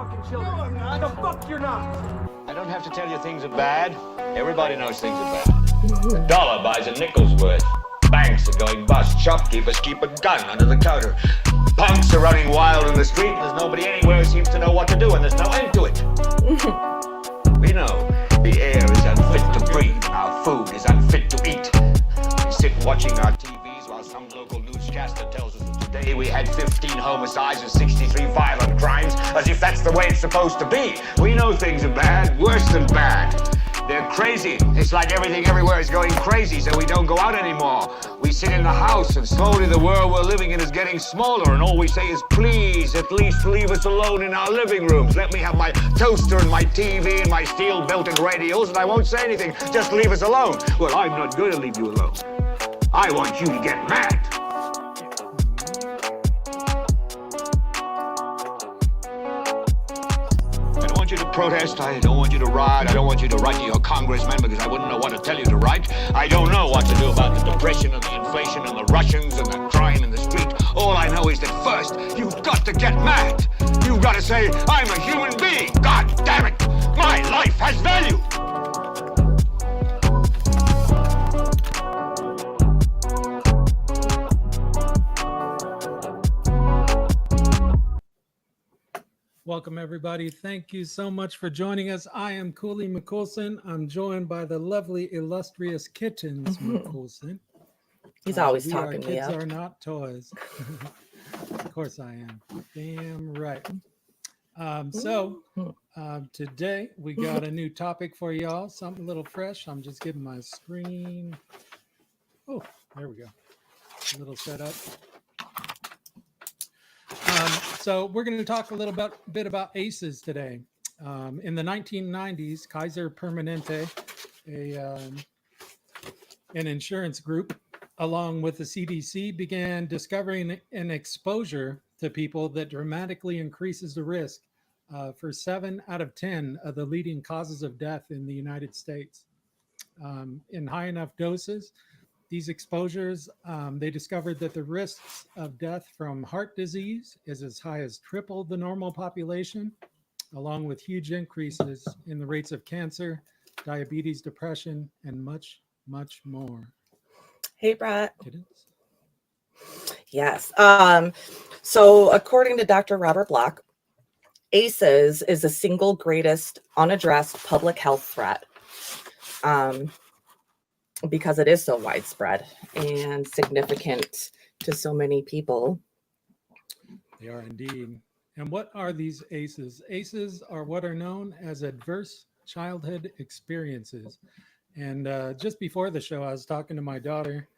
fucking children. No, I'm not. The fuck you're not. I don't have to tell you things are bad. Everybody knows things are bad. A dollar buys a nickel's worth. Banks are going bust. Shopkeepers keep a gun under the counter. Punks are running wild in the street. There's nobody anywhere who seems to know what to do, and there's no end to it. We know the air is unfit to breathe. Our food is unfit to eat. We sit watching our TVs while some local newscaster tells us that today we had 15 homicides and 63 violent crimes, as if that's the way it's supposed to be. We know things are bad, worse than bad. They're crazy. It's like everything everywhere is going crazy, so we don't go out anymore. We sit in the house, and slowly the world we're living in is getting smaller, and all we say is, please, at least leave us alone in our living rooms. Let me have my toaster and my TV and my steel-belted radios, and I won't say anything. Just leave us alone. Well, I'm not going to leave you alone. I want you to get mad. I don't want you to protest. I don't want you to riot. I don't want you to write to your congressman because I wouldn't know what to tell you to write. I don't know what to do about the depression and the inflation and the Russians and the crime in the street. All I know is that first, you've got to get mad. You've got to say, I'm a human being. God damn it. My life has value. Welcome, everybody. Thank you so much for joining us. I am Cooley McCoolson. I'm joined by the lovely, illustrious Kittens McCoolson. He's always talking me kids up. are not toys. Of course I am. Damn right. Today we got a new topic for y'all. Something a little fresh. I'm just giving my screen. Oh, there we go. A little setup. So we're going to talk a little bit about ACEs today. In the 1990s, Kaiser Permanente, an insurance group, along with the CDC, began discovering an exposure to people that dramatically increases the risk for 7 out of 10 of the leading causes of death in the United States. In high enough doses, these exposures, they discovered that the risks of death from heart disease is as high as triple the normal population, along with huge increases in the rates of cancer, diabetes, depression, and much, much more. Hey, Brett. Yes. So according to Dr. Robert Block, ACEs is the single greatest unaddressed public health threat. Because it is so widespread and significant to so many people. They are indeed. And what are these ACEs? ACEs are what are known as adverse childhood experiences. And just before the show, I was talking to my daughter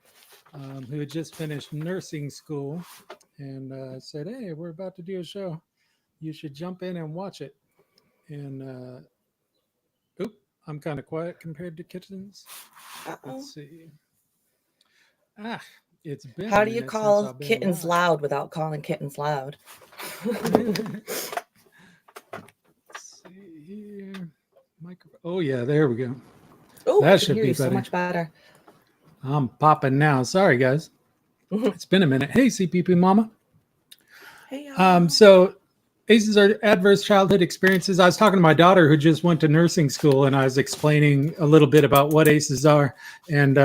who had just finished nursing school and said, hey, we're about to do a show. You should jump in and watch it. And I'm kind of quiet compared to Kittens. Let's see. It's been. How do you call kittens loud without calling kittens loud? Let's see here. Oh yeah, there we go. Oh, that should be better. So much better. I'm popping now. Sorry, guys. It's been a minute. Hey, CPP Mama. Hey. So. ACEs are adverse childhood experiences. I was talking to my daughter who just went to nursing school, and I was explaining a little bit about what ACEs are, and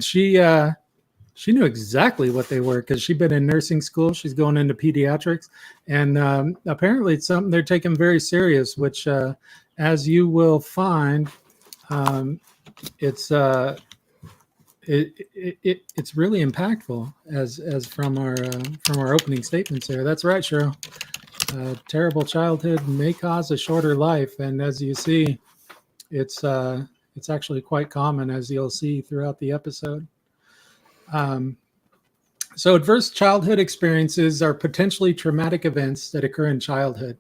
she knew exactly what they were because she'd been in nursing school. She's going into pediatrics, and apparently it's something they're taking very serious. Which, as you will find, it's really impactful as from our opening statements here. That's right, Cheryl. Terrible childhood may cause a shorter life, and as you see, it's actually quite common, as you'll see throughout the episode. So adverse childhood experiences are potentially traumatic events that occur in childhood,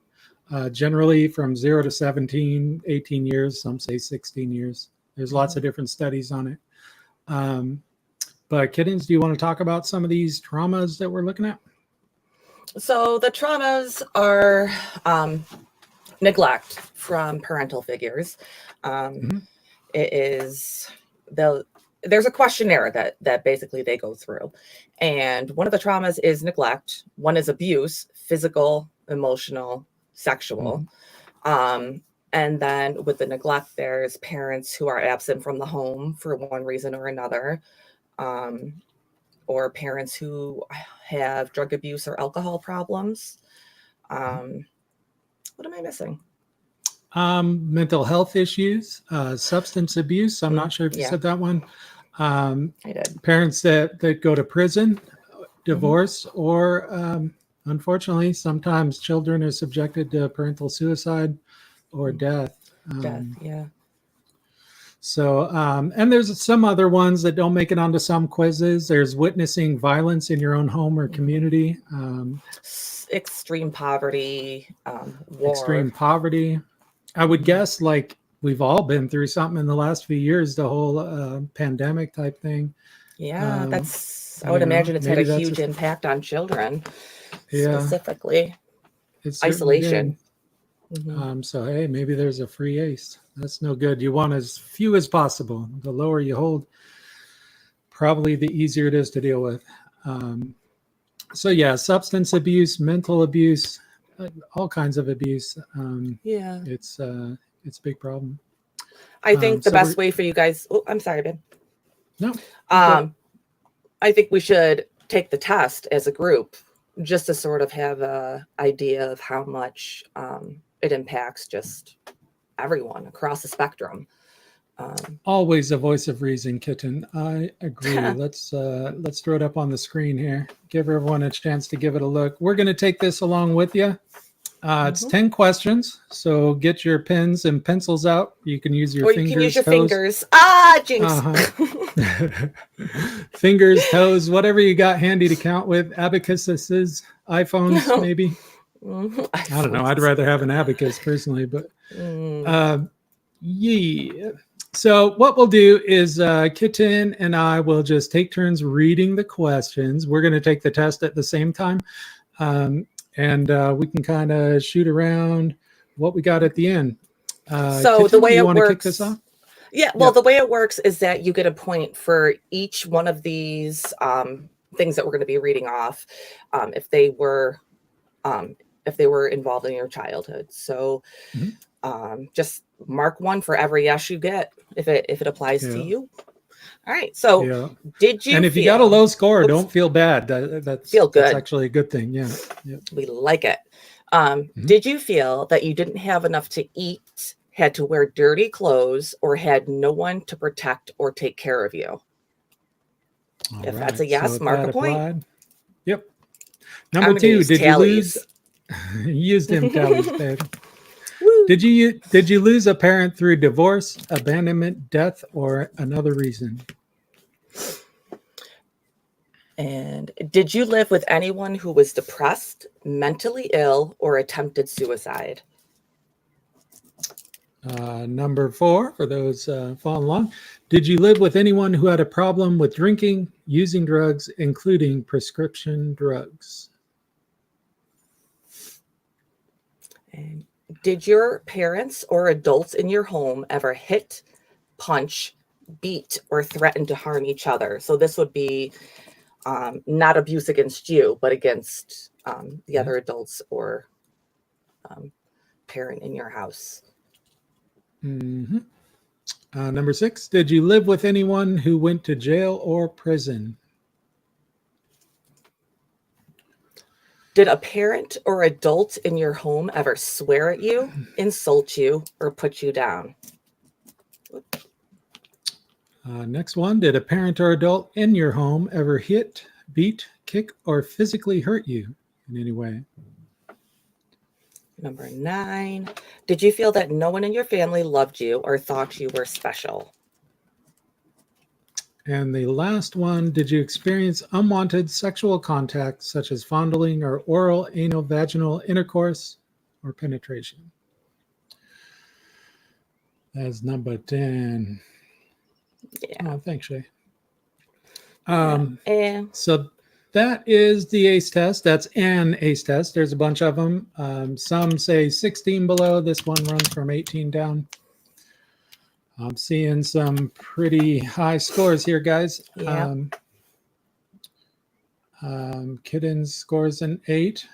generally from 0 to 17, 18 years, some say 16 years. There's lots of different studies on it. But Kittens, do you want to talk about some of these traumas that we're looking at? So the traumas are neglect from parental figures. It is there's a questionnaire that basically they go through, and one of the traumas is neglect. One is abuse, physical, emotional, sexual. And then with the neglect, there's parents who are absent from the home for one reason or another, or parents who have drug abuse or alcohol problems. What am I missing? Mental health issues, substance abuse. I'm not sure if you said that one. I did. Parents that go to prison, divorce, or unfortunately, sometimes children are subjected to parental suicide or death. Death, yeah. So, and there's some other ones that don't make it onto some quizzes. There's witnessing violence in your own home or community. Extreme poverty, war. Extreme poverty. I would guess like we've all been through something in the last few years, the whole pandemic type thing. Yeah, I would imagine it's had a huge impact on children, specifically. It's isolation. So, hey, maybe there's a free ACE. That's no good. You want as few as possible. The lower you hold, probably the easier it is to deal with. So, yeah, substance abuse, mental abuse, all kinds of abuse. It's a big problem. I think the best way for you guys. Oh, I'm sorry, babe. No. I think we should take the test as a group just to sort of have an idea of how much it impacts just everyone across the spectrum. Always a voice of reason, Kitten. I agree. Let's throw it up on the screen here. Give everyone a chance to give it a look. We're going to take this along with you. It's 10 questions, so get your pens and pencils out. You can use your fingers. Or you can use your fingers. Jinx. Fingers, toes, whatever you got handy to count with. Abacuses, iPhones, maybe. I don't know. I'd rather have an abacus personally, but yeah. So what we'll do is Kitten and I will just take turns reading the questions. We're going to take the test at the same time. And we can kind of shoot around what we got at the end. So Kitten, the way it works, kick this off? The way it works is that you get a point for each one of these things that we're going to be reading off, if they were involved in your childhood. So just mark one for every yes you get if it applies to you. All right. So did you? And if you got a low score, don't feel bad. That's actually a good thing. Yeah. We like it. Did you feel that you didn't have enough to eat, had to wear dirty clothes, or had no one to protect or take care of you? If that's a yes, mark a point. Applied. Yep. Number 2, did you lose? You used them tallies, babe. Did you lose a parent through divorce, abandonment, death, or another reason? And did you live with anyone who was depressed, mentally ill, or attempted suicide? Number 4, for those following along, did you live with anyone who had a problem with drinking, using drugs, including prescription drugs? And did your parents or adults in your home ever hit, punch, beat, or threaten to harm each other? So this would be not abuse against you, but against the other adults or parent in your house. Number 6, did you live with anyone who went to jail or prison? Did a parent or adult in your home ever swear at you, insult you, or put you down? Next one, did a parent or adult in your home ever hit, beat, kick, or physically hurt you in any way? Number 9, did you feel that no one in your family loved you or thought you were special? And the last one, did you experience unwanted sexual contact, such as fondling or oral, anal, vaginal intercourse, or penetration? That's number 10. Yeah. Oh, thanks, Shay. So that is the ACE test. That's an ACE test. There's a bunch of them. Some say 16 below. This one runs from 18 down. I'm seeing some pretty high scores here, guys. Yeah. Kitten's scores an 8.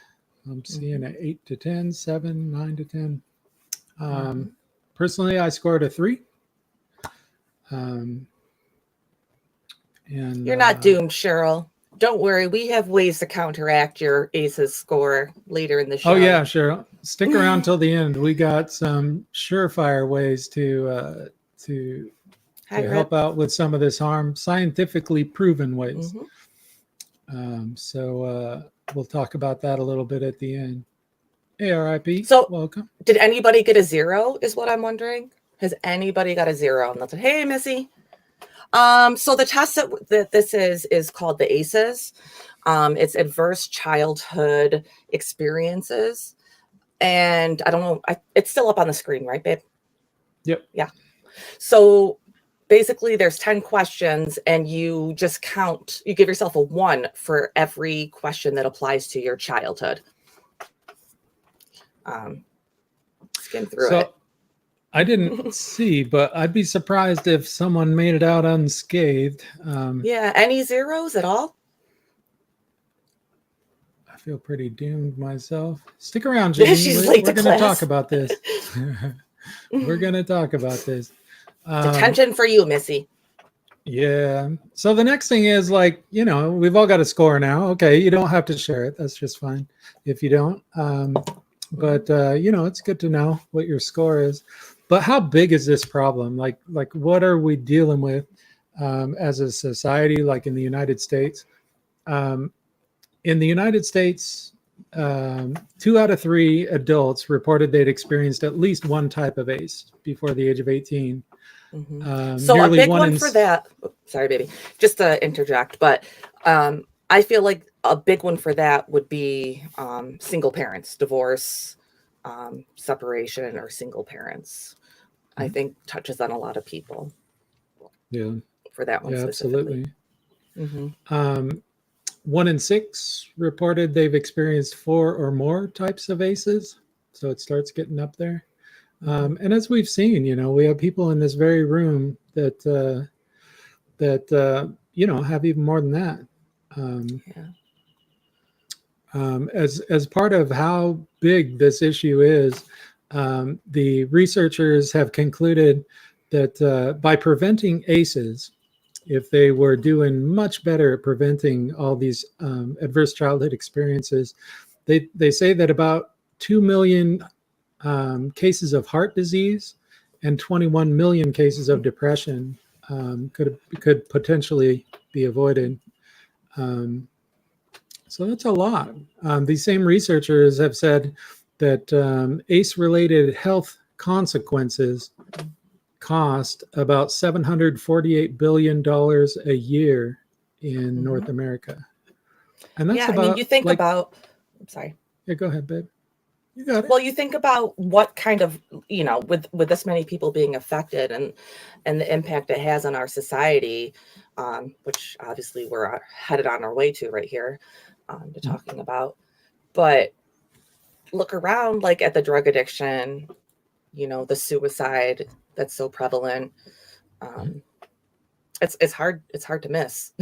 I'm seeing an 8 to 10, 7, 9 to 10. Personally, I scored a 3. And You're not doomed, Cheryl. Don't worry. We have ways to counteract your ACEs score later in the show. Oh yeah, Cheryl. Stick around till the end. We got some surefire ways to help out with some of this harm, scientifically proven ways. So we'll talk about that a little bit at the end. Hey, RIP. So welcome. Did anybody get a 0 is what I'm wondering. Has anybody got a 0? And that's hey, Missy. So the test that this is called the ACEs. It's adverse childhood experiences. And I don't know, it's still up on the screen, right, babe? Yep. Yeah. So basically there's 10 questions and you just count, you give yourself a 1 for every question that applies to your childhood. Skim through it. I didn't see, but I'd be surprised if someone made it out unscathed. Yeah, any 0s at all? I feel pretty doomed myself. Stick around, Jamie. We're going to talk about this. We're going to talk about this. Detention for you, Missy. Yeah. So the next thing is we've all got a score now. Okay, you don't have to share it. That's just fine if you don't. But it's good to know what your score is. But how big is this problem? Like what are we dealing with as a society, like in the United States? In the United States, 2 out of 3 adults reported they'd experienced at least one type of ACE before the age of 18. So a big one for that. Sorry, baby. Just to interject, but I feel like a big one for that would be single parents, divorce, separation, or single parents. I think touches on a lot of people. Yeah. For that one, absolutely. 1 in 6 reported they've experienced 4 or more types of ACEs, so it starts getting up there. And as we've seen, we have people in this very room that have even more than that. As part of how big this issue is, the researchers have concluded that by preventing ACEs, if they were doing much better at preventing all these adverse childhood experiences, they say that about 2 million cases of heart disease and 21 million cases of depression could potentially be avoided. So that's a lot. These same researchers have said that ACE-related health consequences cost about $748 billion a year in North America. And that's you think about, I'm sorry. Yeah, go ahead, babe. You got it. Well, you think about what kind of, with this many people being affected and the impact it has on our society, which obviously we're headed on our way to right here to talking about. But look around at the drug addiction, the suicide that's so prevalent. It's hard to miss.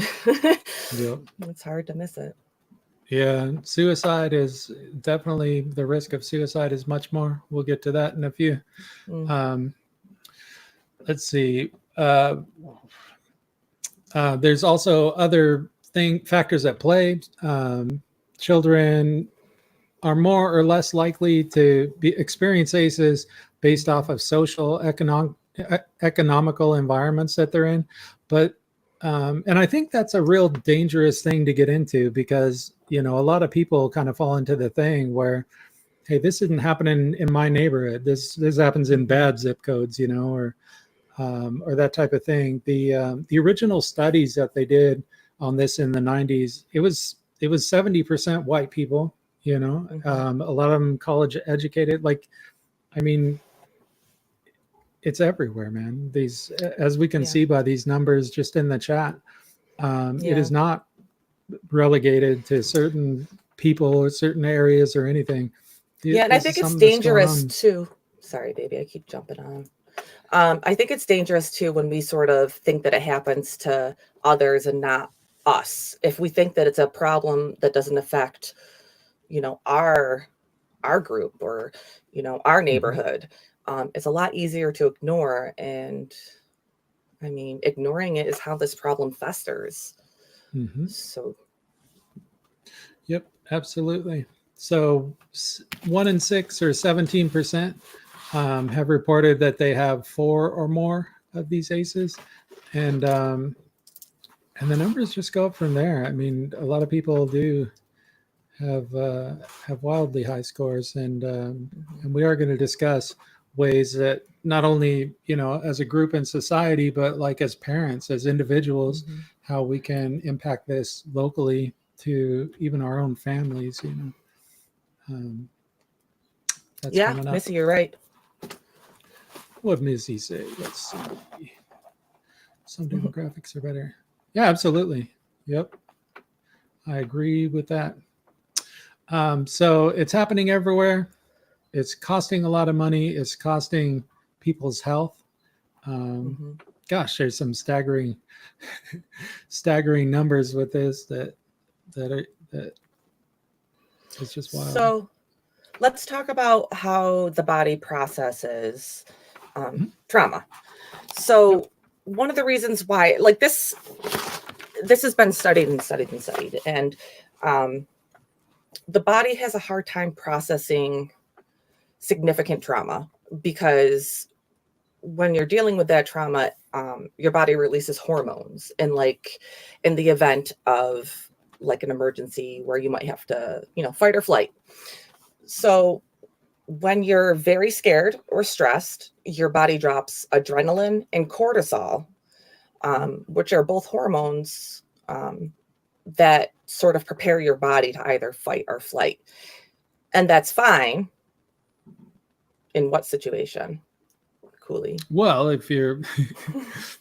Yep. It's hard to miss it. Yeah, suicide is definitely, the risk of suicide is much more. We'll get to that in a few. Let's see. There's also other factors at play. Children are more or less likely to experience ACEs based off of social, economical environments that they're in. But and I think that's a real dangerous thing to get into, because a lot of people kind of fall into the thing where, hey, this isn't happening in my neighborhood. This happens in bad zip codes, or that type of thing. The original studies that they did on this in the 90s, it was 70% white people, a lot of them college educated. It's everywhere, man. These, as we can see by these numbers just in the chat, it is not relegated to certain people or certain areas or anything. And I think it's dangerous too. Sorry, baby, I keep jumping on. I think it's dangerous too when we sort of think that it happens to others and not us. If we think that it's a problem that doesn't affect, our group or, our neighborhood. It's a lot easier to ignore. And I mean, ignoring it is how this problem festers. So. Yep, absolutely. So 1 in 6 or 17% have reported that they have 4 or more of these ACEs. And the numbers just go up from there. I mean, a lot of people do have wildly high scores, and we are going to discuss ways that not only as a group in society, but like as parents, as individuals, how we can impact this locally to even our own families. That's coming up. Missy, you're right. What did Missy say? Let's see. Some demographics are better. Yeah, absolutely. Yep, I agree with that. So it's happening everywhere. It's costing a lot of money. It's costing people's health. Gosh, there's some staggering numbers with this that it's just wild. So let's talk about how the body processes trauma. So one of the reasons why, like this has been studied, and the body has a hard time processing significant trauma, because when you're dealing with that trauma, your body releases hormones, and like in the event of like an emergency where you might have to, fight or flight. So when you're very scared or stressed, your body drops adrenaline and cortisol, which are both hormones that sort of prepare your body to either fight or flight. And that's fine. In what situation, Cooley? Well, if you're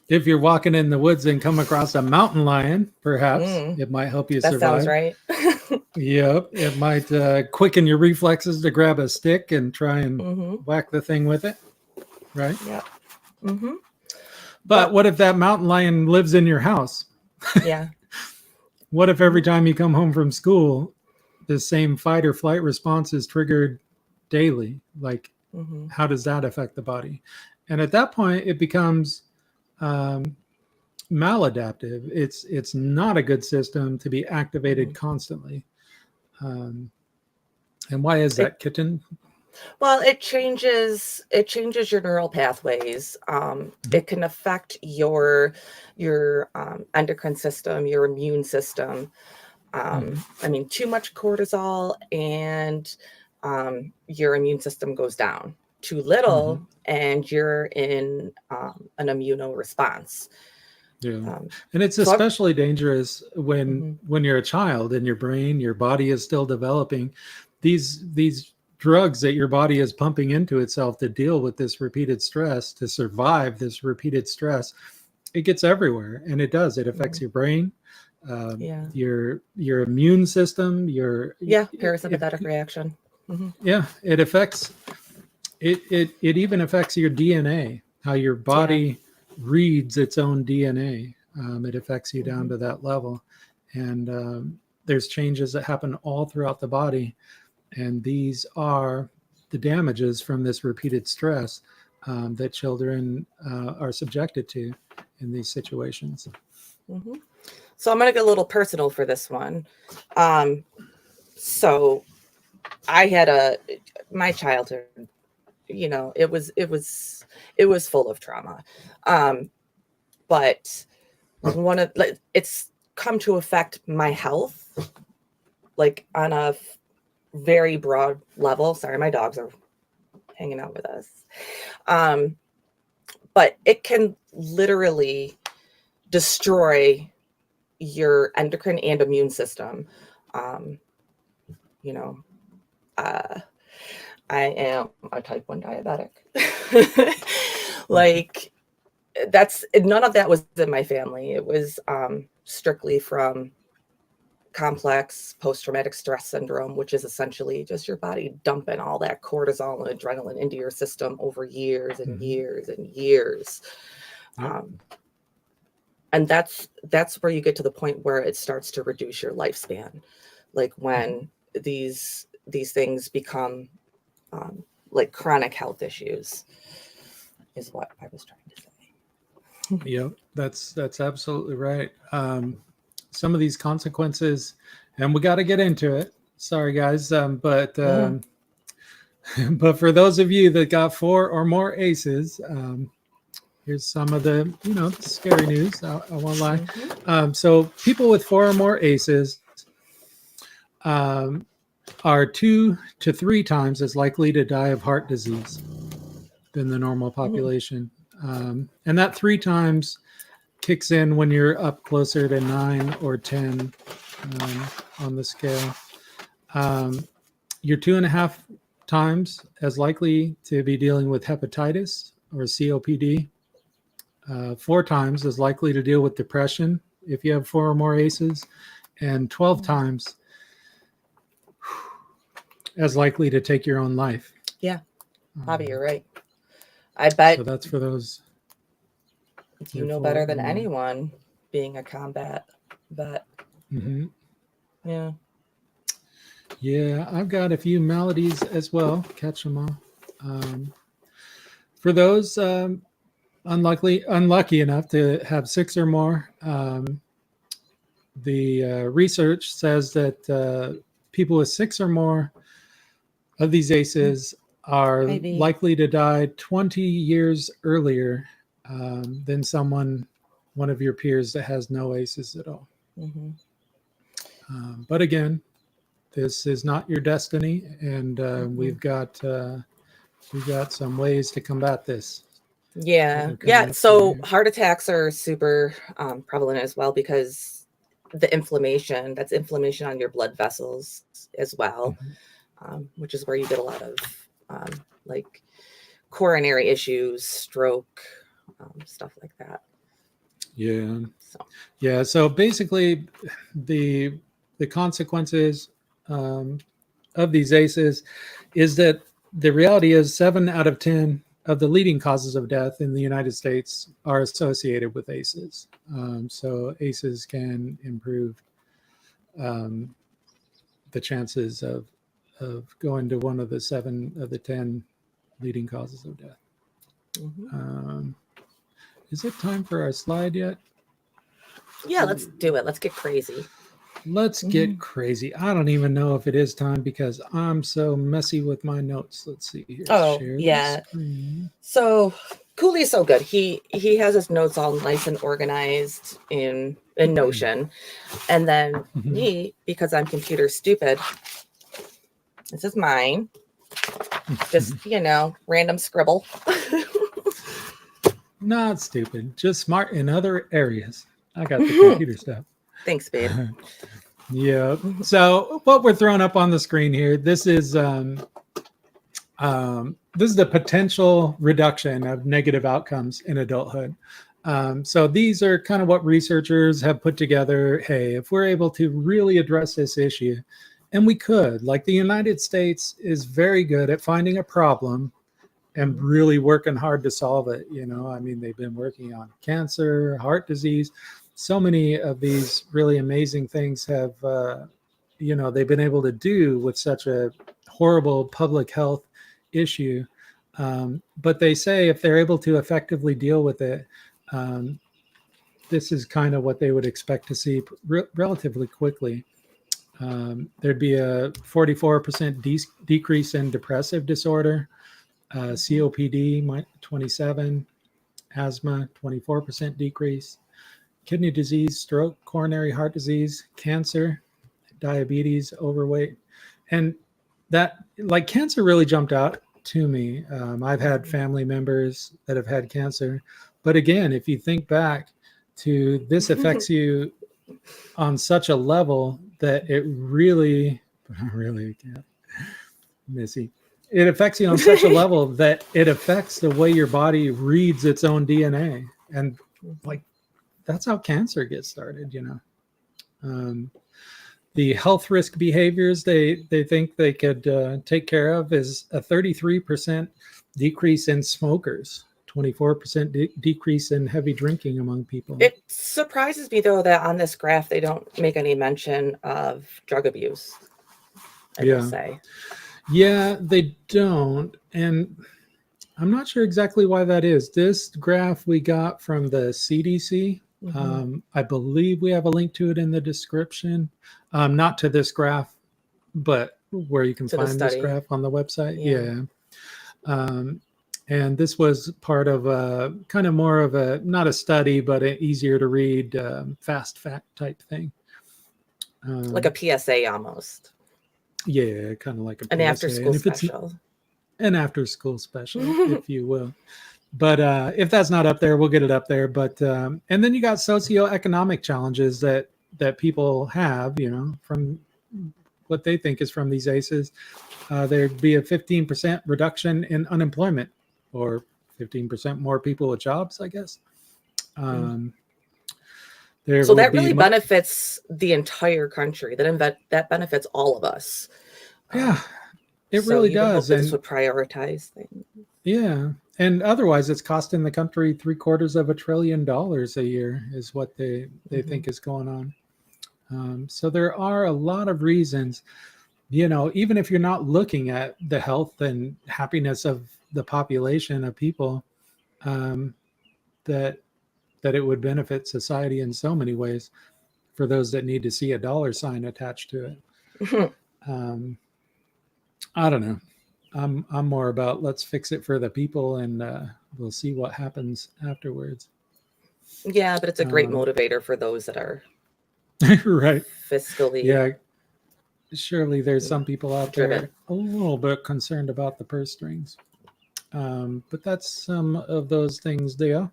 walking in the woods and come across a mountain lion, perhaps it might help you survive. That sounds right. Yep, it might quicken your reflexes to grab a stick and try and whack the thing with it, right? Yeah. But what if that mountain lion lives in your house? Yeah. What if every time you come home from school, the same fight or flight response is triggered daily? Like, how does that affect the body? And at that point, it becomes maladaptive. It's not a good system to be activated constantly. And why is that, Kitten? Well, it changes your neural pathways. It can affect your endocrine system, your immune system. I mean, too much cortisol and your immune system goes down. Too little and you're in an immuno response. Yeah. And it's especially dangerous when you're a child and your body is still developing. These drugs that your body is pumping into itself to deal with this repeated stress, to survive this repeated stress, it gets everywhere. And it does. It affects your brain, your immune system, parasympathetic reaction. Yeah, it affects it even affects your DNA, how your body reads its own DNA. It affects you down to that level. And there's changes that happen all throughout the body. And these are the damages from this repeated stress that children are subjected to in these situations. So I'm going to get a little personal for this one. So I had my childhood, it was full of trauma. But it's come to affect my health, like on a very broad level. Sorry, my dogs are hanging out with us. But it can literally destroy your endocrine and immune system. I am a type 1 diabetic. Like none of that was in my family. It was strictly from complex post-traumatic stress syndrome, which is essentially just your body dumping all that cortisol and adrenaline into your system over years and years and years. And that's where you get to the point where it starts to reduce your lifespan. Like when these these things become like chronic health issues, is what I was trying to say. Yep, that's absolutely right. Some of these consequences, and we got to get into it. Sorry, guys, but for those of you that got 4 or more ACEs, here's some of the scary news. I won't lie. So people with 4 or more ACEs are 2 to 3 times as likely to die of heart disease than the normal population. And that 3 times kicks in when you're up closer to 9 or 10 on the scale. You're 2.5 times as likely to be dealing with hepatitis or COPD. 4 times as likely to deal with depression if you have 4 or more ACEs, and 12 times as likely to take your own life. Yeah, Bobby, you're right. I bet. So that's for those. You know better than anyone, being a combat vet. Mm-hmm. Yeah. Yeah, I've got a few maladies as well. Catch them all. For those unlucky enough to have 6 or more, the research says that people with 6 or more of these ACEs are likely to die 20 years earlier than one of your peers that has no ACEs at all. But again, this is not your destiny, and we've got some ways to combat this. Yeah. So heart attacks are super prevalent as well, because the inflammation on your blood vessels as well, which is where you get a lot of like coronary issues, stroke, stuff like that. Yeah. So basically, the consequences of these ACEs is that the reality is 7 out of 10 of the leading causes of death in the United States are associated with ACEs. So ACEs can improve the chances of going to one of the 7 of the 10 leading causes of death. Is it time for our slide yet? Yeah, let's do it. Let's get crazy. Let's get crazy. I don't even know if it is time because I'm so messy with my notes. Let's see here. Share so Cooley's so good. He has his notes all nice and organized in Notion. And then me, because I'm computer stupid, this is mine. Just, random scribble. Not stupid, just smart in other areas. I got the computer stuff. Thanks, babe. Yeah. So what we're throwing up on the screen here, this is the potential reduction of negative outcomes in adulthood. So these are kind of what researchers have put together. Hey, if we're able to really address this issue, and we could, like the United States is very good at finding a problem and really working hard to solve it. I mean, they've been working on cancer, heart disease. So many of these really amazing things have, they've been able to do with such a horrible public health issue. But they say if they're able to effectively deal with it, this is kind of what they would expect to see relatively quickly. There'd be a 44% decrease in depressive disorder, COPD, 27, asthma, 24% decrease, kidney disease, stroke, coronary heart disease, cancer, diabetes, overweight. And that, like, cancer really jumped out to me. I've had family members that have had cancer. But again, if you think back to this affects you on such a level that it really Missy. It affects you on such a level that it affects the way your body reads its own DNA. And like, that's how cancer gets started, The health risk behaviors they think they could take care of is a 33% decrease in smokers, 24% decrease in heavy drinking among people. It surprises me, though, that on this graph, they don't make any mention of drug abuse I will say. Yeah, they don't. And I'm not sure exactly why that is. This graph we got from the CDC. I believe we have a link to it in the description. Not to this graph, but where you can find this graph on the website. Yeah. And this was part of a kind of more of a, not a study, but an easier to read fast fact type thing. Like a PSA almost. Yeah, kind of like a an PSA. after school special. An after school special, if you will. But if that's not up there, we'll get it up there. But and then you got socioeconomic challenges that people have, you know, from what they think is from these ACEs. There'd be a 15% reduction in unemployment, or 15% more people with jobs, I guess. So that really benefits the entire country. That benefits all of us. Yeah, it really does. And this would prioritize things. Yeah. And otherwise, it's costing the country $750 billion a year is what they think is going on. So there are a lot of reasons, you know, even if you're not looking at the health and happiness of the population of people, that it would benefit society in so many ways for those that need to see a dollar sign attached to it. I don't know. I'm more about let's fix it for the people, and we'll see what happens afterwards. Yeah, but it's a great motivator for those that are right fiscally. Yeah, surely there's some people out there a little bit concerned about the purse strings, but that's some of those things there.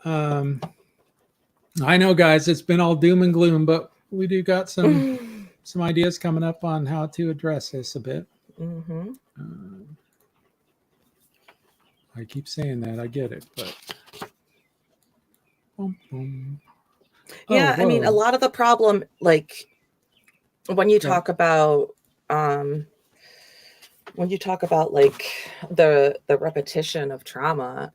I know, guys, it's been all doom and gloom, but we do got some ideas coming up on how to address this a bit. I keep saying that, I get it, but yeah, I mean, a lot of the problem, like when you talk about like the repetition of trauma,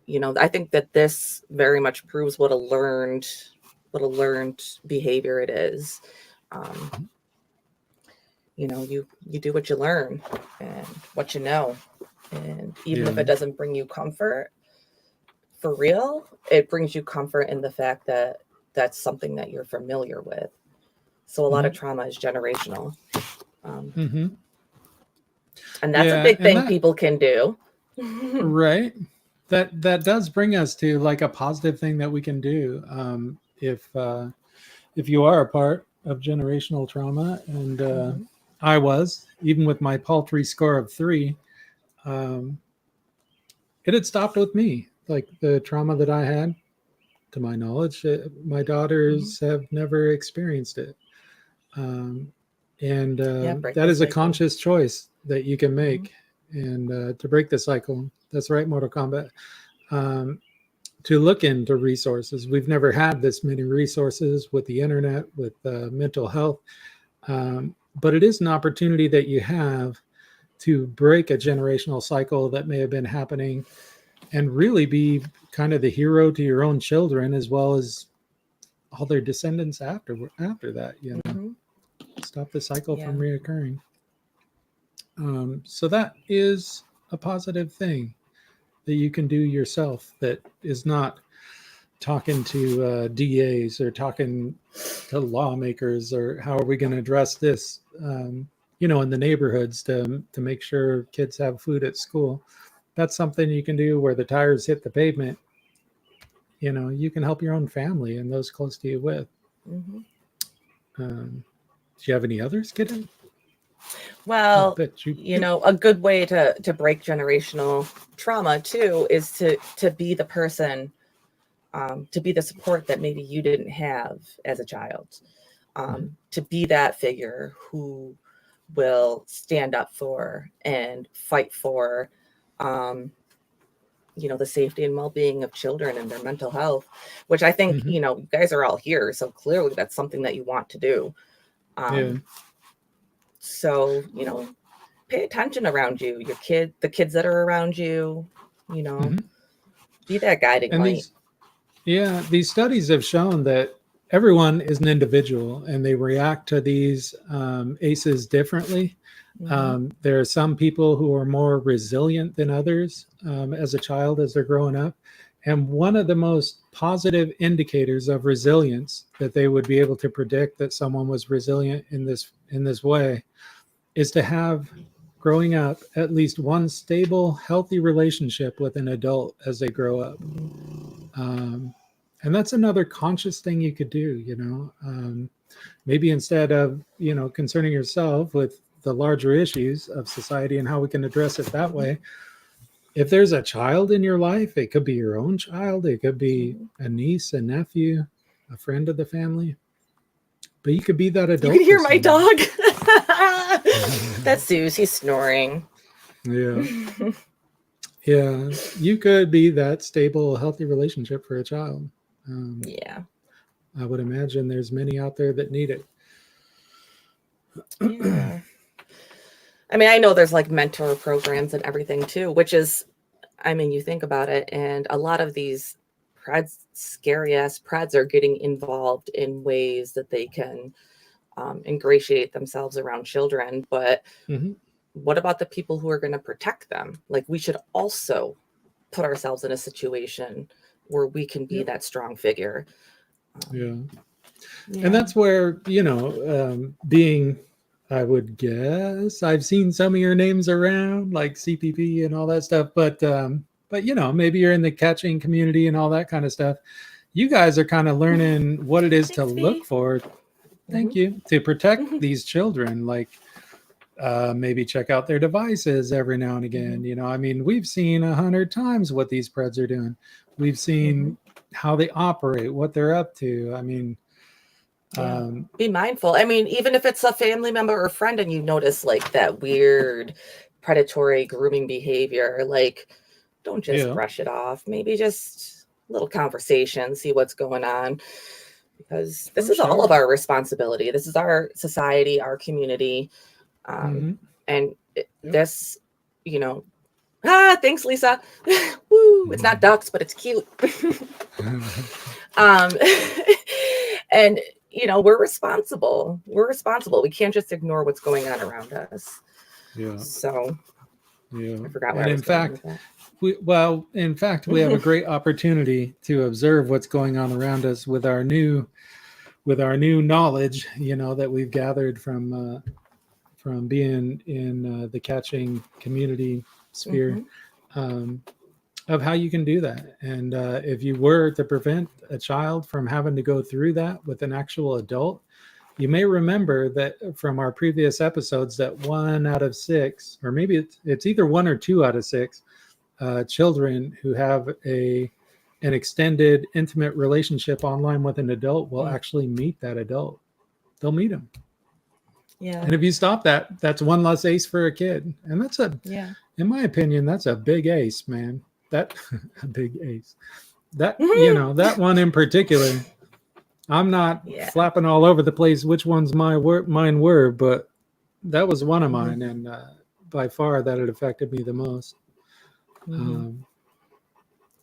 you know, I think that this very much proves what a learned behavior it is. You know, you do what you learn and what you know. And even if it doesn't bring you comfort, for real, it brings you comfort in the fact that that's something that you're familiar with. So a lot of trauma is generational. And that's a big thing people can do. Right. That does bring us to like a positive thing that we can do. If you are a part of generational trauma, and I was, even with my paltry score of 3, it had stopped with me. Like the trauma that I had, to my knowledge, my daughters have never experienced it. That is a conscious choice that you can make, and to break the cycle. That's right, Mortal Kombat. To look into resources. We've never had this many resources with the internet, with mental health. But it is an opportunity that you have to break a generational cycle that may have been happening, and really be kind of the hero to your own children, as well as all their descendants after that, you know, stop the cycle from reoccurring. So that is a positive thing that you can do yourself, that is not talking to DAs or talking to lawmakers, or how are we going to address this, you know, in the neighborhoods to make sure kids have food at school. That's something you can do where the tires hit the pavement. You know, you can help your own family and those close to you with. Do you have any others, Kitten? Well, you know, a good way to break generational trauma too is to be the person, to be the support that maybe you didn't have as a child, to be that figure who will stand up for and fight for, you know, the safety and well-being of children and their mental health, which I think, you know, you guys are all here. So clearly that's something that you want to do. So, you know, pay attention around you, the kids that are around you, you know, be that guiding light. These studies have shown that everyone is an individual and they react to these ACEs differently. There are some people who are more resilient than others as a child as they're growing up. And one of the most positive indicators of resilience that they would be able to predict that someone was resilient in this way is to have, growing up, at least one stable, healthy relationship with an adult as they grow up. And that's another conscious thing you could do, maybe instead of, concerning yourself with the larger issues of society and how we can address it that way. If there's a child in your life, it could be your own child, it could be a niece, a nephew, a friend of the family, but you could be that adult. You can hear my dog. That's Zeus. He's snoring. Yeah. Yeah. You could be that stable, healthy relationship for a child. Yeah. I would imagine there's many out there that need it. Yeah. I mean, I know there's like mentor programs and everything too, which is, I mean, you think about it, and a lot of these scary ass preds are getting involved in ways that they can ingratiate themselves around children. But what about the people who are going to protect them? Like, we should also put ourselves in a situation where we can be that strong figure. Yeah. And that's where, being, I would guess, I've seen some of your names around, like CPP and all that stuff, but maybe you're in the catching community and all that kind of stuff. You guys are kind of learning what it is to look for. Thank you. To protect these children, like maybe check out their devices every now and again. I mean, we've seen 100 times what these preds are doing. We've seen how they operate, what they're up to. I mean, be mindful. I mean, even if it's a family member or friend and you notice like that weird predatory grooming behavior, like, don't just brush it off. Maybe just a little conversation, see what's going on, because this is all of our responsibility. This is our society, our community. And this, thanks, Lisa. Woo, it's not ducks, but it's cute. And we're responsible. We can't just ignore what's going on around us. Yeah. So I forgot what. And in fact, we have a great opportunity to observe what's going on around us with our new knowledge, that we've gathered from being in the catching community sphere, of how you can do that. And if you were to prevent a child from having to go through that with an actual adult, you may remember that from our previous episodes that 1 out of 6, or maybe it's either 1 or 2 out of 6 children who have an extended intimate relationship online with an adult will actually meet that adult. They'll meet him. Yeah. And if you stop that, that's one less ace for a kid. And that's in my opinion, that's a big ace, man. That a big ace. That, that one in particular, I'm not flapping all over the place which ones mine were, but that was one of mine. And by far that it affected me the most.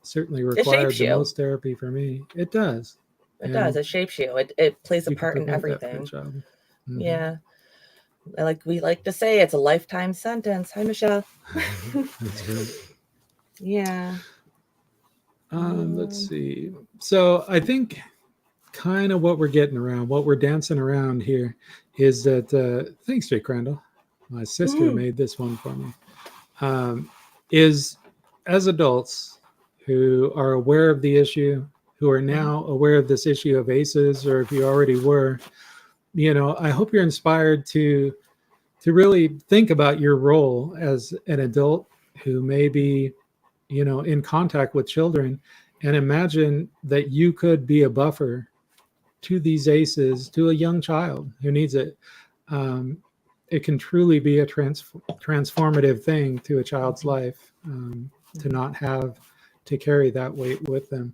Certainly required the most therapy for me. It does. It does. It shapes you. It plays a part in everything. Yeah. We like to say it's a lifetime sentence. Hi, Michelle. That's right. Yeah. Let's see. So I think kind of what we're dancing around here is that, thanks, Jake Crandall, my sister made this one for me, is as adults who are aware of the issue, who are now aware of this issue of ACEs, or if you already were, I hope you're inspired to really think about your role as an adult who may be, in contact with children, and imagine that you could be a buffer to these ACEs, to a young child who needs it. It can truly be a transformative thing to a child's life, to not have to carry that weight with them.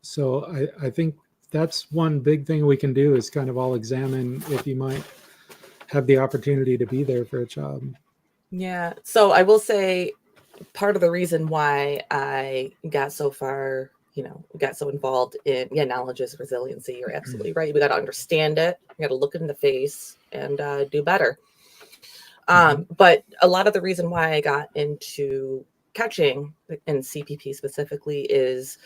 So I think that's one big thing we can do, is kind of all examine if you might have the opportunity to be there for a child. Yeah. So I will say part of the reason why I got so far we got so involved in, knowledge is resiliency. You're absolutely right. We got to understand it. We got to look it in the face and do better. But a lot of the reason why I got into coaching and CPP specifically is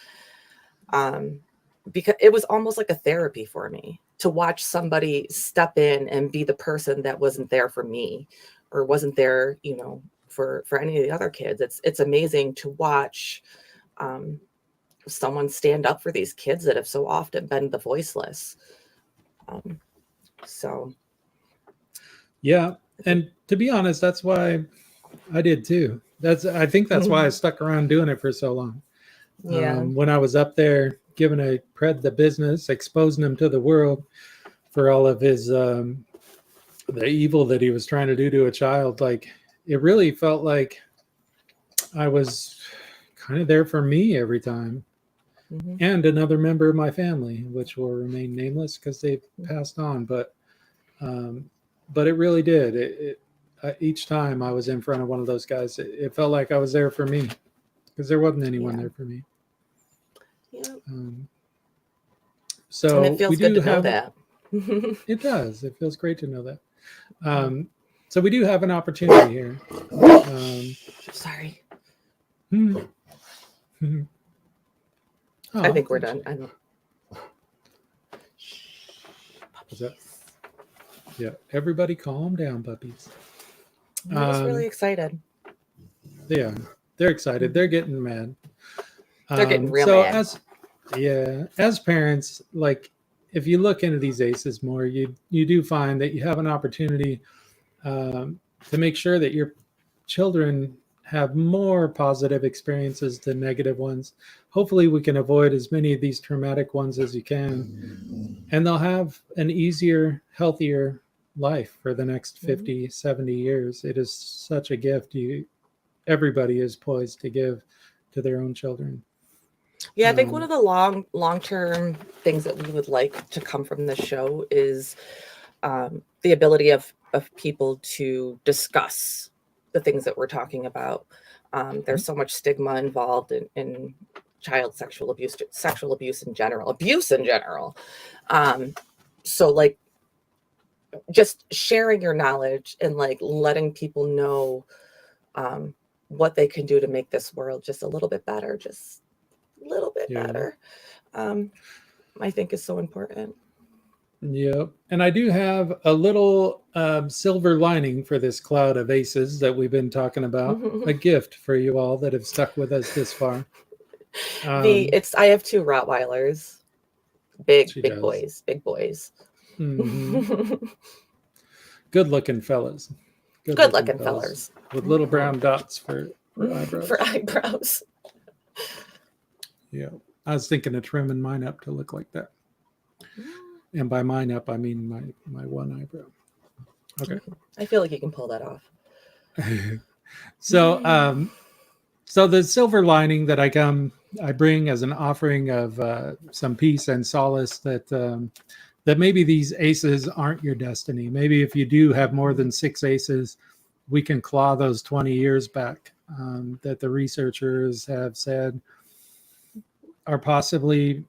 because it was almost like a therapy for me to watch somebody step in and be the person that wasn't there for me or wasn't there, for any of the other kids. It's amazing to watch someone stand up for these kids that have so often been the voiceless. Yeah. And to be honest, that's why I did too. I think that's why I stuck around doing it for so long. Yeah. When I was up there giving a pred the business, exposing him to the world for all of his, the evil that he was trying to do to a child, like it really felt like I was kind of there for me every time. And another member of my family, which will remain nameless because they've passed on. But it really did. Each time I was in front of one of those guys, it felt like I was there for me because there wasn't anyone there for me. Yeah. So and it feels good to know that. It does. It feels great to know that. So we do have an opportunity here. Sorry. Oh, I think we're done. I don't. Is that? Yeah. Everybody calm down, puppies. I'm just really excited. Yeah. They're excited. They're getting mad. They're getting real mad. As parents, like if you look into these ACEs more, you do find that you have an opportunity to make sure that your children have more positive experiences than negative ones. Hopefully we can avoid as many of these traumatic ones as you can, and they'll have an easier, healthier life for the next 50, 70 years. It is such a gift everybody is poised to give to their own children. Yeah, I think one of the long-term things that we would like to come from this show is the ability of people to discuss the things that we're talking about. There's so much stigma involved in child sexual abuse in general. So like just sharing your knowledge and like letting people know what they can do to make this world just a little bit better, better, I think is so important. Yep. And I do have a little silver lining for this cloud of aces that we've been talking about. A gift for you all that have stuck with us this far. I have 2 Rottweilers. Big boys. Mm-hmm. Good looking fellas. Good looking fellas. With little brown dots for eyebrows. For eyebrows. Yeah. I was thinking of trimming mine up to look like that. And by mine up, I mean my one eyebrow. Okay. I feel like you can pull that off. So the silver lining that I bring as an offering of some peace and solace that maybe these aces aren't your destiny. Maybe if you do have more than 6 aces, we can claw those 20 years back that the researchers have said are possibly,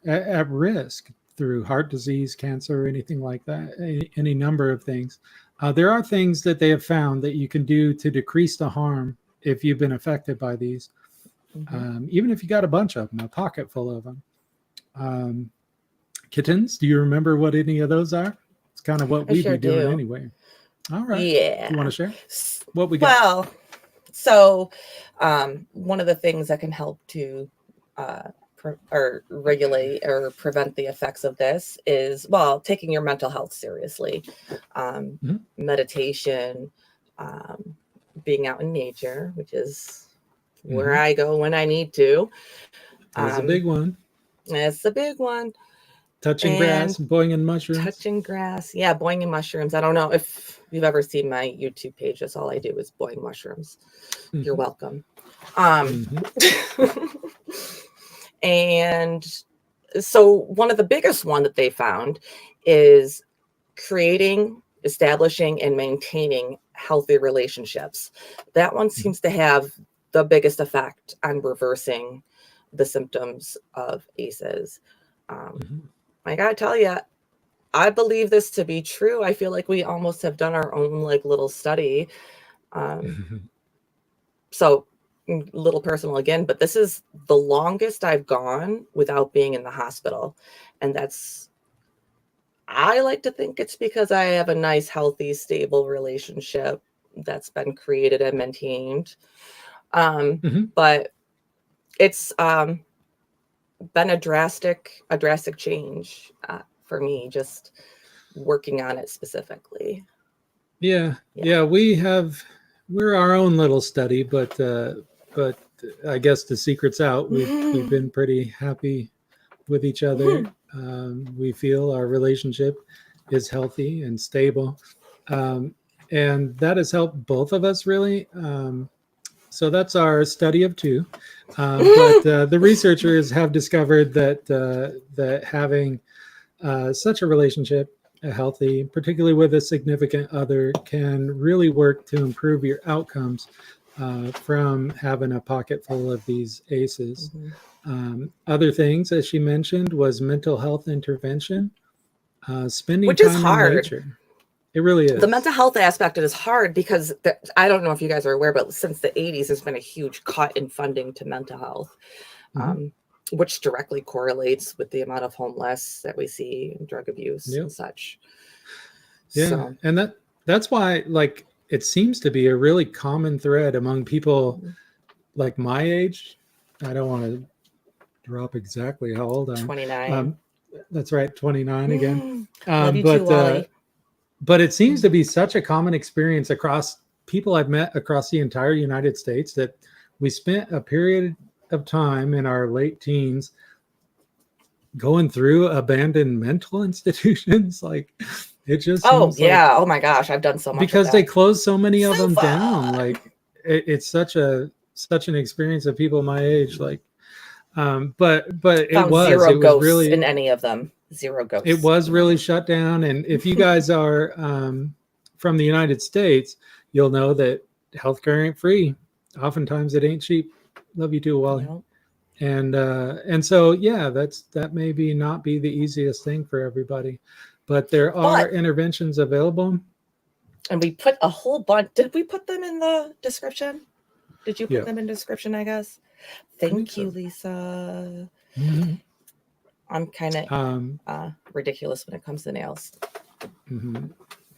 at risk through heart disease, cancer, or anything like that, any number of things. There are things that they have found that you can do to decrease the harm if you've been affected by these, even if you got a bunch of them, a pocket full of them. Kittens, do you remember what any of those are? It's kind of what we'd be doing anyway. All right. Yeah. You want to share what we got? Well, so one of the things that can help to or regulate or prevent the effects of this is, taking your mental health seriously. Meditation, being out in nature, which is where I go when I need to. That's a big one. It's a big one. Touching grass and boinging mushrooms. Touching grass. Yeah, boinging mushrooms. I don't know if you've ever seen my YouTube page. That's all I do is boing mushrooms. You're welcome. And so one of the biggest one that they found is establishing and maintaining healthy relationships. That one seems to have the biggest effect on reversing the symptoms of ACEs. Mhm. I gotta tell you, I believe this to be true. I feel like we almost have done our own like little study. So little personal again, but this is the longest I've gone without being in the hospital. And I like to think it's because I have a nice, healthy, stable relationship that's been created and maintained. But it's been a drastic change for me, just working on it specifically. Yeah. We're our own little study, but I guess the secret's out. We've been pretty happy with each other. We feel our relationship is healthy and stable, and that has helped both of us really. So that's our study of two. But the researchers have discovered that having such a relationship, healthy, particularly with a significant other, can really work to improve your outcomes from having a pocket full of these ACEs. Other things, as she mentioned, was mental health intervention, spending Which is time hard. in nature. It really is. The mental health aspect is hard because I don't know if you guys are aware, but since the 80s, there's been a huge cut in funding to mental health, which directly correlates with the amount of homeless that we see and drug abuse and such. Yeah. So. And that's why, like, it seems to be a really common thread among people like my age. I don't want to drop exactly how old I am. 29. That's right, 29 again. Love you too, Wally. But it seems to be such a common experience across people I've met across the entire United States that we spent a period of time in our late teens going through abandoned mental institutions. Like, it just seems oh my gosh, I've done so much because they closed so many of them down. Like, it's such an experience of people my age. Like, but it was ghosts really in any of them. Zero ghosts. It was really shut down. And if you guys are from the United States, you'll know that healthcare ain't free. Oftentimes it ain't cheap. Love you too, Wally. Nope. And so, that may not be the easiest thing for everybody, but there are interventions available. And we put a whole bunch. Did we put them in the description? Did you put them in the description, I guess? Thank you, Lisa. I'm kind of ridiculous when it comes to nails.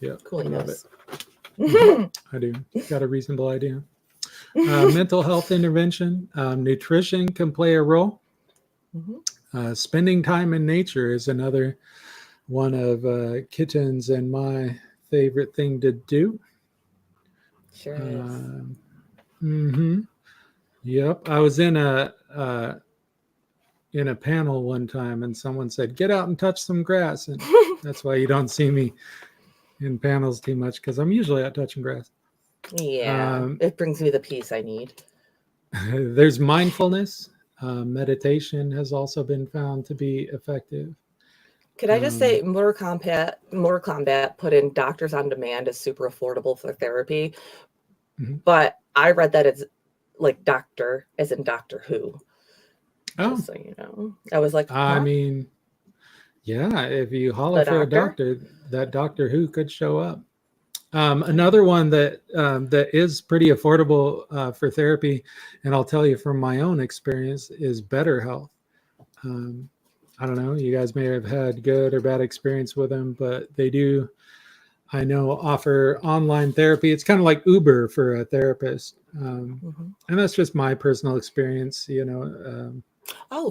Yeah, cool. I love it. I do. Got a reasonable idea. Mental health intervention, nutrition can play a role. Spending time in nature is another one of Kitten's and my favorite thing to do. Sure is. Yep, I was in a panel one time and someone said, get out and touch some grass. And that's why you don't see me in panels too much, because I'm usually out touching grass. Yeah, it brings me the peace I need. There's mindfulness. Meditation has also been found to be effective. Could I just say Mortal Kombat put in doctors on demand is super affordable for therapy. But I read that it's like doctor as in Doctor Who. Just so you know. I was like, I mean, yeah, if you holler for a doctor, that Doctor Who could show up. Another one that is pretty affordable for therapy, and I'll tell you from my own experience, is BetterHelp. I don't know, you guys may have had good or bad experience with them, but they do, I know, offer online therapy. It's kind of like Uber for a therapist. And that's just my personal experience,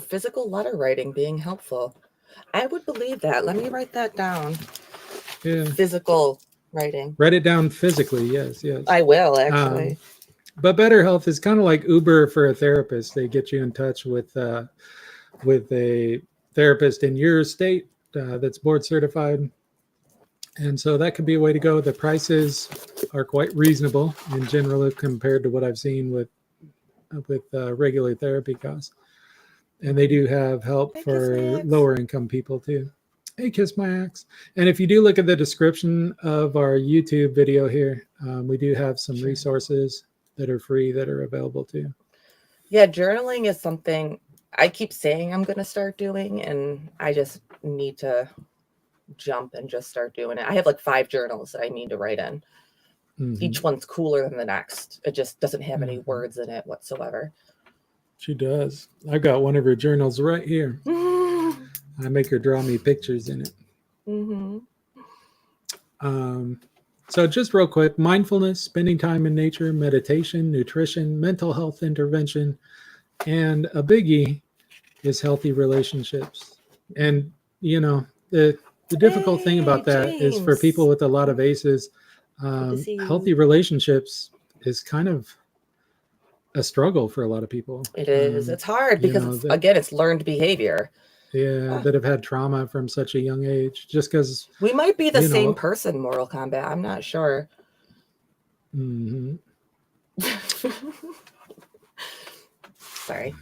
physical letter writing being helpful. I would believe that. Let me write that down. Yeah. Physical writing. Write it down physically. Yes. I will, actually. But BetterHelp is kind of like Uber for a therapist. They get you in touch with a therapist in your state that's board certified. And so that could be a way to go. The prices are quite reasonable in general compared to what I've seen with regular therapy costs. And they do have help for lower income people too. Hey, kiss my axe. And if you do look at the description of our YouTube video here, we do have some resources that are free that are available too. Yeah, journaling is something I keep saying I'm going to start doing, and I just need to jump and just start doing it. I have like 5 journals that I need to write in. Each one's cooler than the next. It just doesn't have any words in it whatsoever. She does. I've got one of her journals right here. I make her draw me pictures in it. So just real quick, mindfulness, spending time in nature, meditation, nutrition, mental health intervention, and a biggie is healthy relationships. And, the difficult thing about that is for people with a lot of ACEs, healthy relationships is kind of a struggle for a lot of people. It is. It's hard because, it's learned behavior. Yeah, that have had trauma from such a young age. Just because we might be the same person, Mortal Kombat. I'm not sure. Sorry.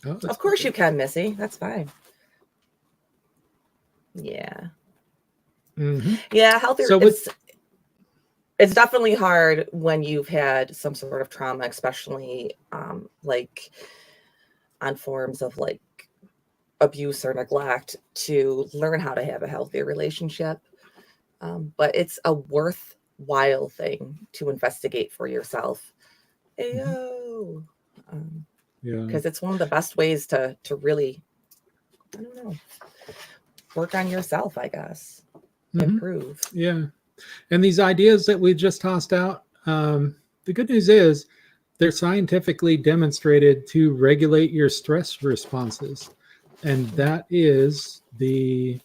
Of course you can, Missy. That's fine. Yeah. Yeah, healthy. So it's definitely hard when you've had some sort of trauma, especially like on forms of like abuse or neglect, to learn how to have a healthy relationship. But it's a worthwhile thing to investigate for yourself. Because it's one of the best ways to really, I don't know, work on yourself, I guess. Improve. Yeah. And these ideas that we just tossed out, the good news is they're scientifically demonstrated to regulate your stress responses. And that is the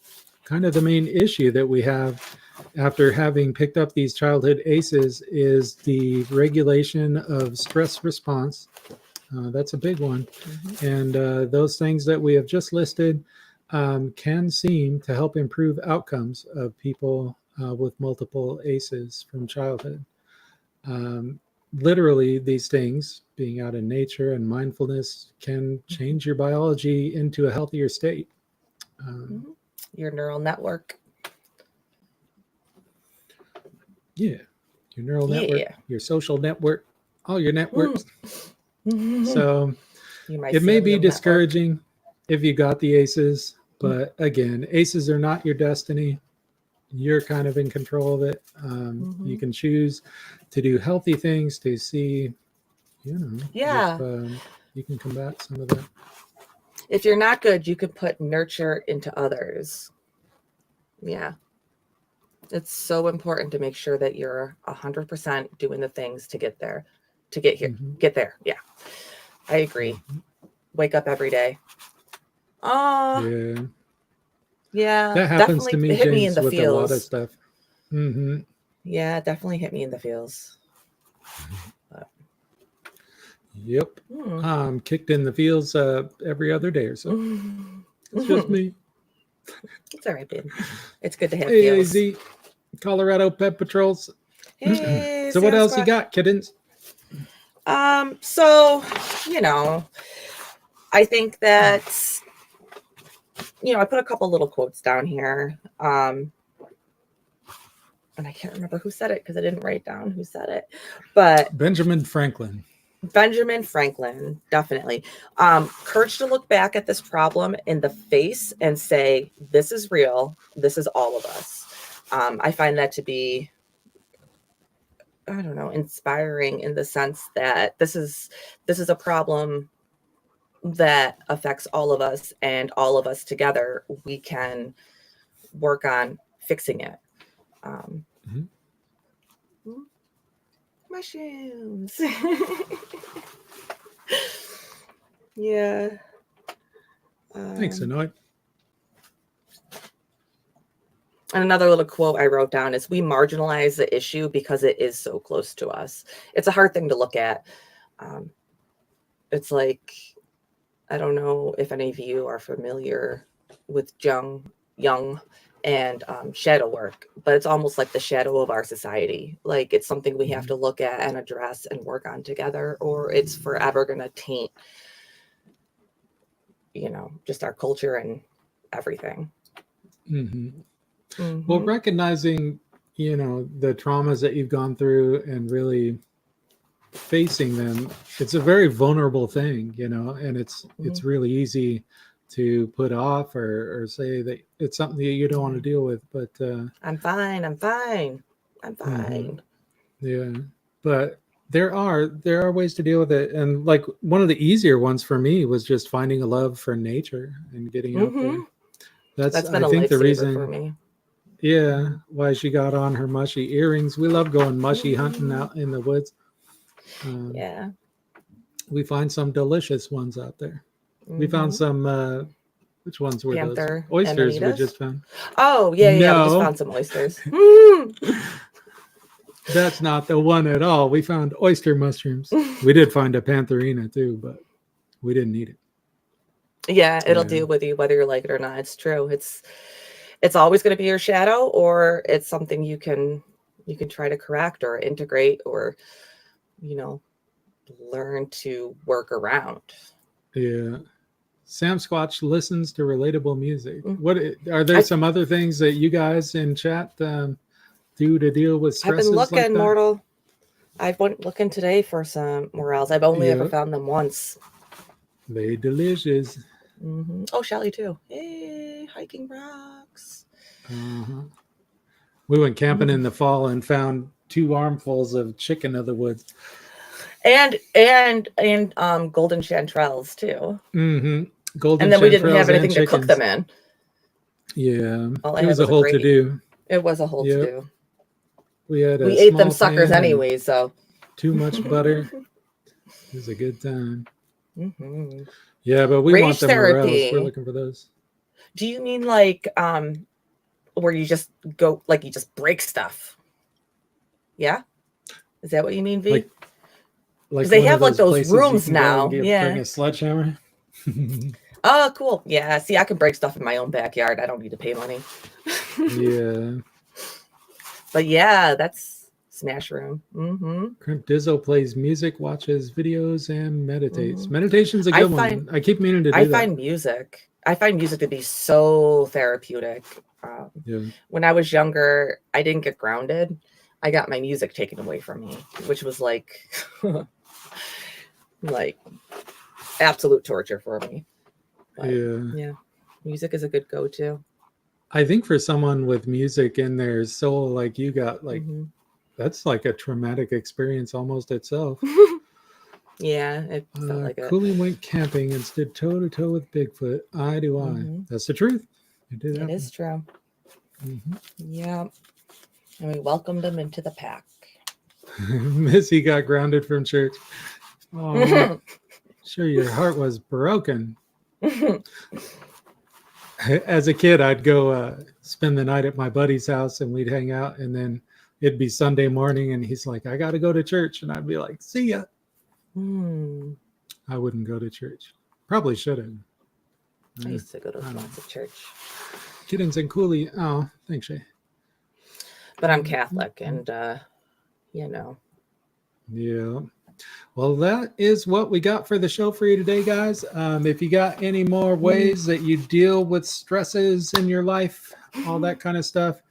kind of the main issue that we have after having picked up these childhood ACEs is the regulation of stress response. That's a big one. And those things that we have just listed can seem to help improve outcomes of people with multiple ACEs from childhood. Literally, these things, being out in nature and mindfulness, can change your biology into a healthier state. Your neural network. Yeah, your neural network, your social network, all your networks. So it may be discouraging if you got the ACEs, but again, ACEs are not your destiny. You're kind of in control of it. You can choose to do healthy things to see, if you can combat some of that. If you're not good, you can put nurture into others. Yeah. It's so important to make sure that you're 100% doing the things to get there, to get here, get there. Yeah. I agree. Wake up every day. Oh, yeah. That happens to me, hit James, me in the with feels. a lot of stuff. Yeah, definitely hit me in the feels. Yep. Kicked in the feels every other day or so. It's just me. It's all right, babe. It's good to have feels. AZ, Colorado Pet Patrols. Hey, so what else you got, kittens? So, I think that, I put a couple little quotes down here. And I can't remember who said it because I didn't write down who said it, but Benjamin Franklin, definitely. Courage to look back at this problem in the face and say, this is real. This is all of us. I find that to be, I don't know, inspiring in the sense that this is a problem that affects all of us, and all of us together, we can work on fixing it. Mushrooms. Yeah. Thanks, Anoy. And another little quote I wrote down is, we marginalize the issue because it is so close to us. It's a hard thing to look at. It's like, I don't know if any of you are familiar with Jung and shadow work, but it's almost like the shadow of our society. Like, it's something we have to look at and address and work on together, or it's forever going to taint, just our culture and everything. Well, recognizing, the traumas that you've gone through and really facing them, it's a very vulnerable thing, you know, and it's really easy to put off or say that it's something that you don't want to deal with. But I'm fine. I'm fine. I'm fine. Yeah, but there are ways to deal with it, and like one of the easier ones for me was just finding a love for nature and getting out there. That's been I a think the lifesaver reason for me. Yeah, why she got on her mushy earrings. We love going mushy hunting out in the woods. Yeah. We find some delicious ones out there. We found some which ones were Panther those? Oysters we amanitas? just found. Oh, yeah, we just No. found some oysters. That's not the one at all. We found oyster mushrooms. We did find a pantherina too, but we didn't eat it. Yeah, it'll do with you whether you like it or not. It's true. It's always going to be your shadow, or it's something you can try to correct or integrate, or learn to work around. Yeah. Sam Squatch listens to relatable music. What are there some other things that you guys in chat do to deal with stresses? I've been looking, like that? Mortal. I went looking today for some morels. I've only ever found them once. They delicious. Oh, Shelly too. Hey, hiking rocks. We went camping in the fall and found 2 armfuls of chicken of the woods. And golden chanterelles too. Golden, and then we didn't have anything to chickens. cook them in. Yeah, All it was a whole to do. It was a whole to do. We ate them suckers anyway, so too much butter. It was a good time. Yeah, but we want the morels. We're looking for those. Do you mean like where you just go, like you just break stuff? Yeah, is that what you mean, V? Like they have like those rooms now. Yeah, bring a sledgehammer. Oh, cool. Yeah. See, I can break stuff in my own backyard. I don't need to pay money. Yeah. But yeah, that's Smash Room. Crimp Dizzo plays music, watches videos, and meditates. Meditation's a good one. I keep meaning to do that. I find music to be so therapeutic. When I was younger, I didn't get grounded. I got my music taken away from me, which was like, like absolute torture for me. But, yeah, music is a good go-to. I think for someone with music in their soul, like you got, like that's like a traumatic experience almost itself. Yeah, it felt like it. Cooley went camping and stood toe to toe with Bigfoot, eye to eye. That's the truth. It is true. Yeah, and we welcomed him into the pack. Missy got grounded from church. Oh, sure, your heart was broken. As a kid, I'd go spend the night at my buddy's house and we'd hang out, and then it'd be Sunday morning and he's like, I got to go to church. And I'd be like, see ya. I wouldn't go to church. Probably should have. I used to go to lots of church. Kittens and Cooley. Oh, thanks, Shay. But I'm Catholic and, Yeah. Well, that is what we got for the show for you today, guys. If you got any more ways that you deal with stresses in your life, all that kind of stuff,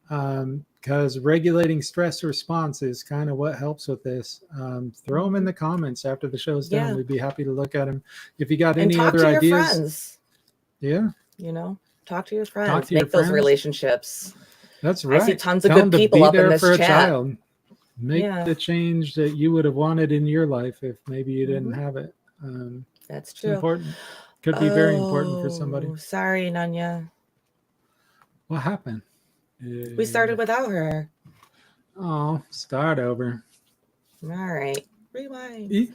because regulating stress response is kind of what helps with this. Throw them in the comments after the show's done. We'd be happy to look at them. If you got any other ideas, your friends. Talk to your friends. Make those relationships. That's right. I see tons of good people up in this chat. Make the change that you would have wanted in your life if maybe you didn't have it. That's true. Important. Could be very important for somebody. Sorry, Nanya. What happened? We started without her. Oh, start over. All right. Rewind.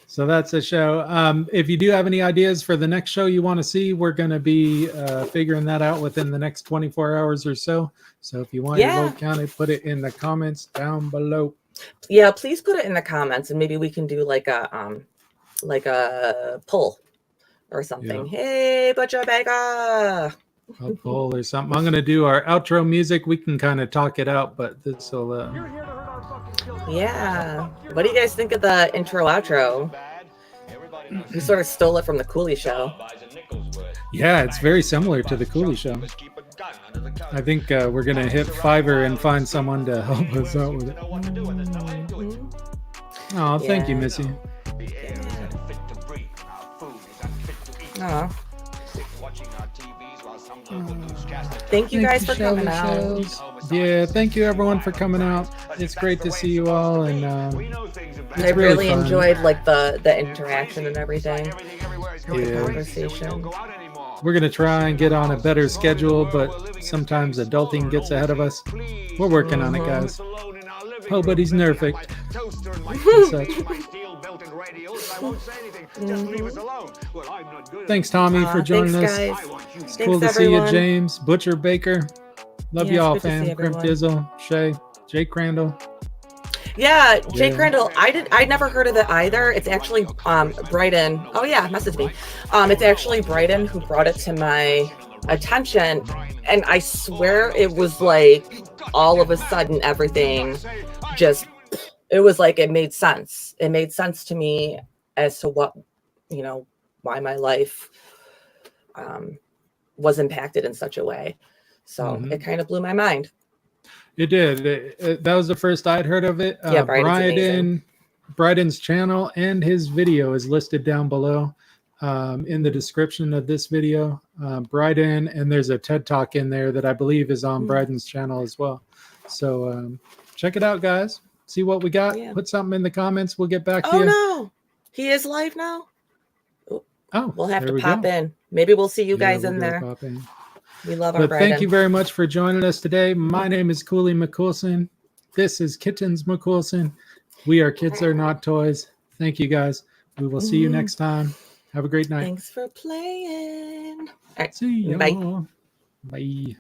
So that's the show. If you do have any ideas for the next show you want to see, we're going to be figuring that out within the next 24 hours or so. So if you want your vote counted, put it in the comments down below. Yeah, please put it in the comments, and maybe we can do like a poll or something. Yeah. Hey, Butcher Bagger. A poll or something. I'm going to do our outro music. We can kind of talk it out, but this will... Yeah. What do you guys think of the intro outro? We sort of stole it from the Cooley Show. Yeah, it's very similar to the Cooley Show. I think we're going to hit Fiverr and find someone to help us out with it. Oh, thank you, Yeah. Missy. The air is unfit to breathe. Our food is unfit to eat. Aw. Sit watching our TVs while some local newscaster Thank you guys for Shelly coming out. Shells. Yeah, thank you everyone for coming out. It's great to see you all, and I it's really fun. enjoyed like the interaction and everything. Yeah. Conversation. We're gonna try and get on a better schedule, but sometimes adulting gets ahead of us. We're working on it, guys. Nobody's perfect. Thanks, Tommy, for joining thanks, us. guys. It's Thanks, cool to everyone. see you, James, Butcher Baker. Love Yeah, y'all, it's good to see fam. Crimp everyone. Dizzle, Shay, Jake Crandall. Yeah, Jake Yeah. Crandall. I'd never heard of it either. It's actually Bryden. Oh yeah, message me. It's actually Bryden who brought it to my attention, and I swear it was like all of a sudden everything just, it was like it made sense. It made sense to me as to what, why my life was impacted in such a way. So it kind of blew my mind. It did. That was the first I'd heard of it. Yeah, Bryden's Bryden's channel and his video is listed down below in the description of this video. Bryden, and there's a TED Talk in there that I believe is on Bryden's channel as well. So check it out, guys. See what we got. Yeah. Put something in the comments. We'll get back to you. Oh no, he is live now. Oh, We'll have there to we pop go. in. Maybe we'll see you Yeah, guys we'll in go there. pop in. We love our But Bryden. thank you very much for joining us today. My name is Cooley McCoolson. This is Kittens McCoolson. We are Kids Are Not Toys. Thank you, guys. We will see you next time. Have a great night. Thanks for playing. All right. See you. Bye. Bye.